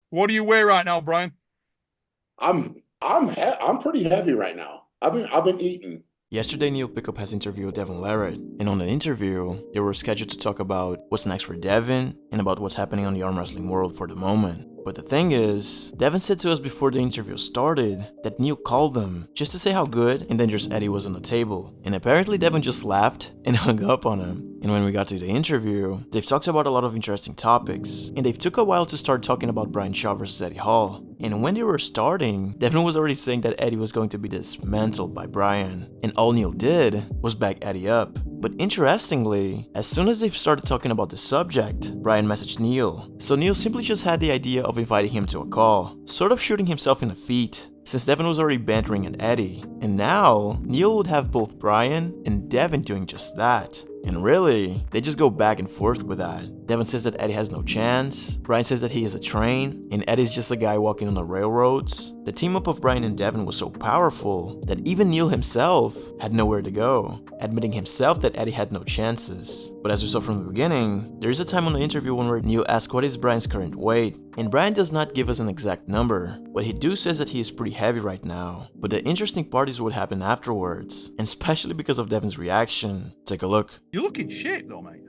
What do you weigh right now, Brian? I'm pretty heavy right now. I've been eating. Yesterday, Neil Pickup has interviewed Devon Larratt, and on the interview, they were scheduled to talk about what's next for Devon and about what's happening on the arm wrestling world for the moment. But the thing is, Devon said to us before the interview started that Neil called them just to say how good and dangerous Eddie was on the table. And apparently Devon just laughed and hung up on him. And when we got to the interview, they've talked about a lot of interesting topics, and they've took a while to start talking about Brian Shaw versus Eddie Hall. And when they were starting, Devon was already saying that Eddie was going to be dismantled by Brian, and all Neil did was back Eddie up. But interestingly, as soon as they've started talking about the subject, Brian messaged Neil. So Neil simply just had the idea of inviting him to a call, sort of shooting himself in the feet, since Devon was already bantering at Eddie. And now, Neil would have both Brian and Devon doing just that. And really, they just go back and forth with that. Devon says that Eddie has no chance, Brian says that he is a train, and Eddie's just a guy walking on the railroads. The team up of Brian and Devon was so powerful that even Neil himself had nowhere to go, admitting himself that Eddie had no chances. But as we saw from the beginning, there is a time on the interview where Neil asks what is Brian's current weight, and Brian does not give us an exact number, but he do says that he is pretty heavy right now. But the interesting part is what happened afterwards, and especially because of Devon's reaction. Take a look. You look in shape, though, mate.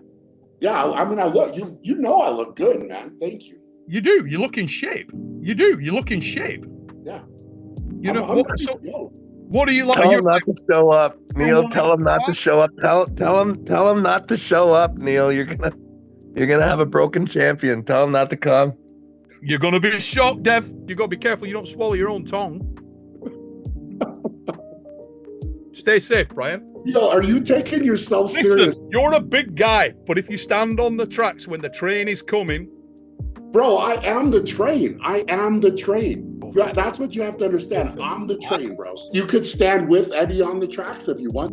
Yeah, I mean, I look. You know, I look good, man. Thank you. You do. You look in shape. You do. You look in shape. Yeah. You know, I'm ready to go. what are you like? Tell You're him not to show up, Neil. Tell him not to show up. Tell him not to show up, Neil. You're gonna have a broken champion. Tell him not to come. You're going to be shocked, Dev. You got to be careful you don't swallow your own tongue. Stay safe, Brian. Yo, are you taking yourself Listen, serious? you're a big guy, but if you stand on the tracks when the train is coming... Bro, I am the train. I am the train. That's what you have to understand. I'm the train, bro. You could stand with Eddie on the tracks if you want.